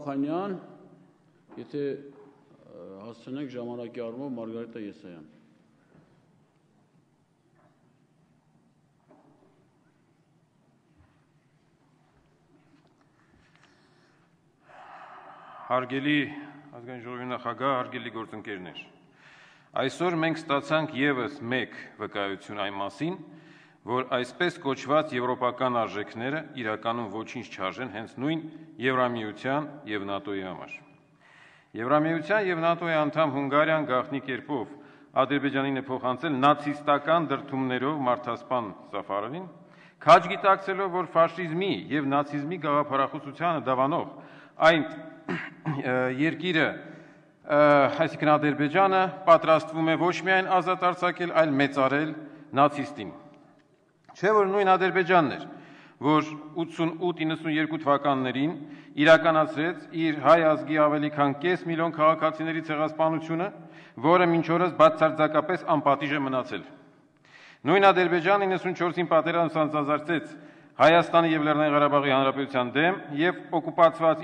Օխանյան, եթե հասցնենք ժամանակի առումով Մարգարիտա Եսայան։ Հարգելի ազգային ժողովի նախագահ, հարգելի գործընկերներ, այսօր մենք ստացանք ևս մեկ վկայություն այն մասին, որ այսպես կոչված եվրոպական արժեքները իրականում ոչինչ չարժեն հենց նույն Եվրամիության եւ ՆԱՏՕ-ի համար։ Եվրամիության եւ ՆԱՏՕ-ի անդամ Հունգարիան գաղտնի կերպով Ադրբեջանին է փոխանցել նացիստական դրդումներով մարդասպան Սաֆարովին, քաջ գիտակցելով, որ ֆաշիզմի եւ նացիզմի գաղափարախոսությանը դավանող այն երկիրը, այսինքն Ադրբեջանը, պատրաստվում է ոչ միայն ազատ արձակել, այլ մեծարել նացիստին։ Չէ՞ որ նույն Ադրբեջանն էր, որ 88-92 թվականներին իրականացրեց իր հայ ազգի ավելի քան կես միլիոն քաղաքացիների ցեղասպանությունը, որը մինչ օրս բացարձակապես անպատիժ է մնացել։ Նույն Ադրբեջանը 94-ին պատերազմ սանձազերծեց Հայաստանի եւ Լեռնային Ղարաբաղի Հանրապետության դեմ եւ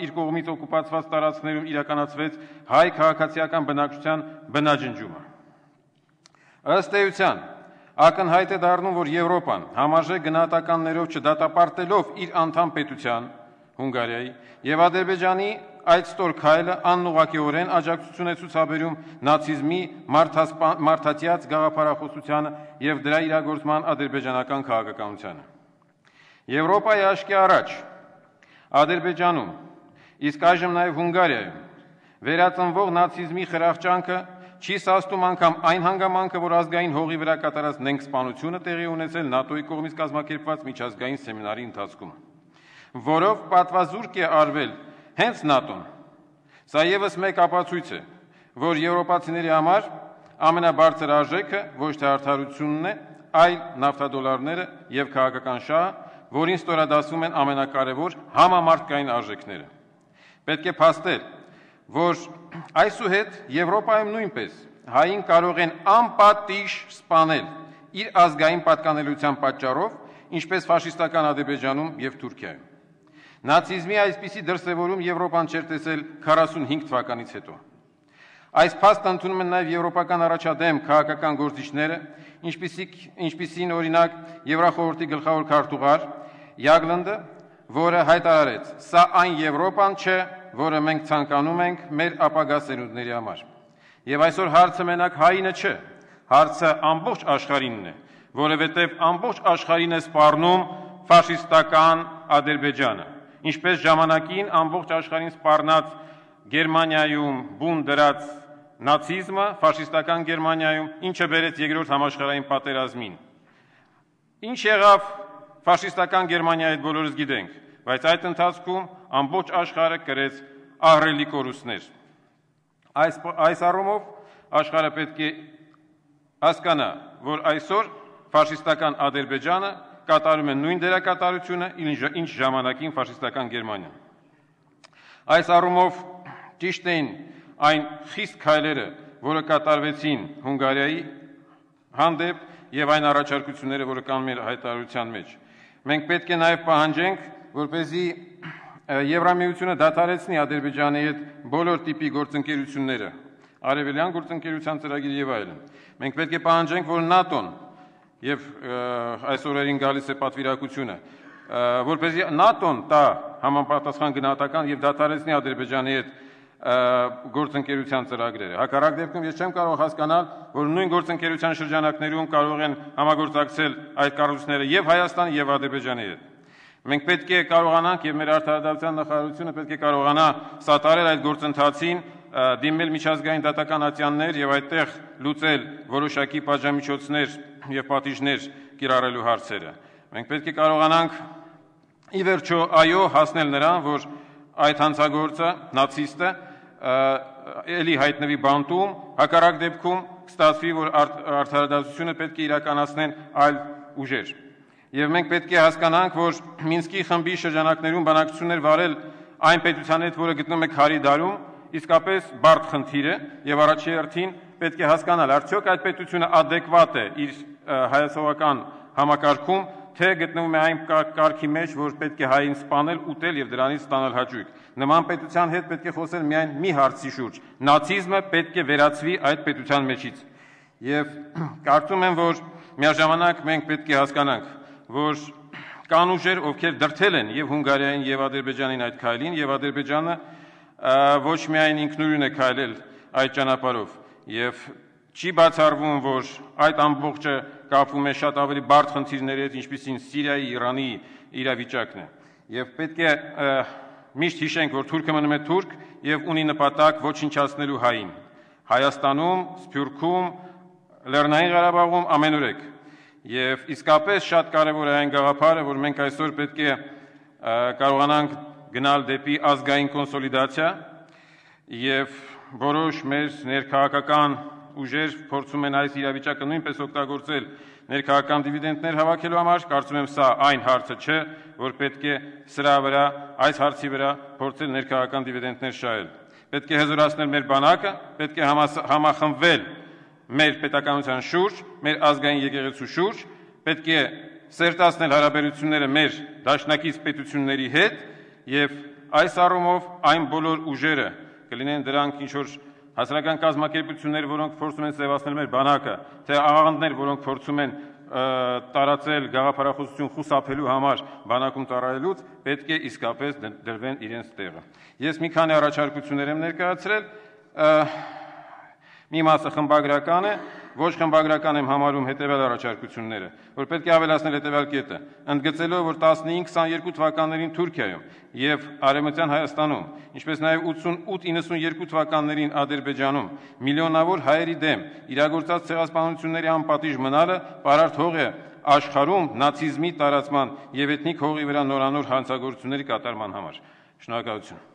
իր կողմից օկուպացված տարածքներում իրականացվեց հայ քաղաքացիական բնակչության բնաջնջումը։ Ըստ էության, ակնհայտ է դառնում, որ Եվրոպան համարժեք գնահատականներով չդատապարտելով իր անդամ պետության Հունգարիայի եւ Ադրբեջանի այդ ստոր քայլը անուղղակիորեն աջակցություն է ցուցաբերում նացիզմի մարդատյաց գաղափարախոսությանը եւ դրա իրագործման ադրբեջանական քաղաքականությանը։ Եվրոպայի աշկի առաջ Ադրբեջանում, իսկ այժմ նաև Հունգարիայում վերածնվող նացիզմի խրախճանքը չի սաստում անգամ այն հանգամանքը, որ ազգային հողի վրա կատարած նենգսպանությունը տեղի ունեցել ՆԱՏՕ-ի կողմից կազմակերպված միջազգային սեմինարի ընթացքում, որով պատվազուրկ է արվել հենց ՆԱՏՕ-ն։ Սա ևս մեկ ապացույց է, որ եվրոպացիների համար ամենաբարձր արժեքը ոչ թե արդարությունն է, այլ նավթադոլարները եւ քաղաքական շահը, որին ստորադասվում են ամենակարևոր համամարտկային արժեքները։ Պետք է փաստել, որ այսուհետ Եվրոպայում նույնպես հային կարող են անպատիժ սպանել իր ազգային պատկանելիության պատճառով, ինչպես ֆաշիստական Ադրբեջանում եւ Թուրքիայում։ Նացիզմի այսպիսի դրսևորում Եվրոպան չէր տեսել 45 թվականից հետո։ Այս փաստը ընդունում են նաև եվրոպական առաջադեմ քաղաքական գործիչները, ինչպիսին օրինակ Եվրախորհրդի գլխավոր քարտուղար Յագլանդը, որը հայտարարեց. «Սա այն Եվրոպան չէ, որը մենք ցանկանում ենք մեր ապագա սերունդների համար»։ Եվ այսօր հարցը մենակ հայինը չէ, հարցը ամբողջ աշխարհինն է, որովհետև ամբողջ աշխարհին է սպառնում ֆաշիստական Ադրբեջանը, ինչպես ժամանակին ամբողջ աշխարհին սպառնաց Գերմանիայում բուն դրած նացիզմը, ֆաշիստական Գերմանիայում, ինչը բերեց երկրորդ համաշխարհային պատերազմին։ Ինչ եղավ ֆաշիստական Գերմանիայի հետ բոլորս գիտենք, բայց այդ ընթացքում ամբողջ աշխարհը կրեց ահռելի կորուստներ։ Այս առումով աշխարհը պետք է հասկանա, որ այսօր ֆաշիստական Ադրբեջանը կատարում է նույն դերակատարությունը, ինչ ժամանակին ֆաշիստական Գերմանիան։ Այս առումով ճիշտ էին այն խիստ քայլերը, որը կատարվեցին Հունգարիայի հանդեպ եւ այն առաջարկությունները, որը կան մեր հայտարարության մեջ։ Մենք պետք է նաեւ պահանջենք, որպեսզի Եվրամիությունը դադարեցնի Ադրբեջանի հետ բոլոր տիպի գործընկերությունները, արևելյան գործընկերության ծրագիր եւ այլն։ Մենք պետք է պահանջենք, որ ՆԱՏՕ-ն եւ այս օրերին գալիս է պատվիրակությունը, որպեսզի ՆԱՏՕ-ն տա համապատասխան գնահատական եւ դադարեցնի Ադրբեջանի հետ գործընկերության ծրագրերը։ Հակառակ դեպքում ես չեմ կարող հասկանալ, որ նույն գործընկերության շրջանակներում կարող են համագործակցել այդ կառույցները եւ Հայաստանի եւ Ադրբեջանի հետ։ Մենք պետք է կարողանանք եւ մեր արտադրության նախարարությունը պետք է կարողանա սատարել այդ գործընթացին, դիմել միջազգային դատական ատյաններ եւ այդտեղ լուծել որոշակի պատժամիջոցներ եւ պատիժներ կիրառելու հարցերը։ Մենք պետք է կարողանանք ի վերջո այո հասնել նրան, որ այդ հանցագործը, նացիստը էլի հայտնվի բանտում, հակառակ դեպքում կստացվի, որ արդարադատությունը պետք է իրականացնեն այլ ուժեր։ Եվ մենք պետք է հասկանանք, որ Մինսկի խմբի շրջանակներում բանակցություններ վարել այն պետության հետ, որը գտնվում է քարի դարում, իսկապես բարդ խնդիր է եւ առաջի հերթին պետք է հասկանալ, արդյոք այդ պետությունը ադեկվատ է իր հայացողական համակարգում թե գտնվում է այն կարգի մեջ, որ պետք է հային սպանել, ուտել եւ դրանից ստանալ հաճույք։ Նման պետության հետ պետք է խոսել միայն մի հարցի շուրջ. նացիզմը պետք է վերացվի այդ պետության մեջից։ Եվ կարծում եմ, որ միաժամանակ մենք պետք է հասկանանք, որ կան ուժեր, ովքեր դրդել են եւ Հունգարիային եւ Ադրբեջանին այդ քայլին, եւ Ադրբեջանը ոչ միայն ինքնուրույն է քայլել այդ ճանապարհով, եւ չի բացառվում, որ այդ ամբողջը կապվում է շատ ավելի բարդ խնդիրների հետ, ինչպիսին Սիրիայի, Իրանի իրավիճակն է։ Եվ պետք է միշտ հիշենք, որ թուրքը մնում է թուրք եւ ունի նպատակ ոչնչացնելու հային։ Հայաստանում, Սփյուռքում, Լեռնային Ղարաբաղում ամենուրեք։ Եվ իսկապես շատ կարևոր է այն գաղափարը, որ մենք այսօր պետք է կարողանանք գնալ դեպի ազգային կոնսոլիդացիա եւ որոշ մեր ներքաղաքական ուժեր փորձում են այս իրավիճակը նույնպես օգտագործել ներքաղաքական դիվիդենդներ հավաքելու համար, կարծում եմ սա այն հարցը չէ, որ պետք է սրա վրա, այս հարցի վրա փորձել ներքաղաքական դիվիդենդներ շահել։ Պետք է հզորացնել մեր բանակը, պետք է համախմբվել մեր պետականության շուրջ, մեր ազգային եկեղեցու շուրջ, պետք է սերտացնել հարաբերությունները մեր դաշնակից պետությունների հետ եւ այս առումով այն բոլոր ուժերը կլինեն դրանք ինչ որ հասարակական կազմակերպություններ, որոնք փորձում են սևացնել մեր բանակը, թե աղանդներ, որոնք փորձում են տարածել գաղափարախոսություն խուսափելու համար բանակում ծառայելուց, պետք է իսկապես դրվեն իրենց տեղը։ Ես մի քանի առաջարկություններ եմ ներկայացրել, մի մասը խմբագրական է, ոչ խմբագրական եմ համարում հետևյալ առաջարկությունները, որ պետք է ավելացնել հետևյալ կետը, ընդգծելով, որ 15-22 թվականներին Թուրքիայում եւ Արևմտյան Հայաստանում, ինչպես նաեւ 88-92 թվականներին Ադրբեջանում միլիոնավոր հայերի դեմ իրագործած ցեղասպանությունների անպատիժ մնալը պարարտ հող է աշխարհում նացիզմի տարածման եւ էթնիկ հողի վրա նորանոր հանցագործությունների կատարման համար։ Շնորհակալություն։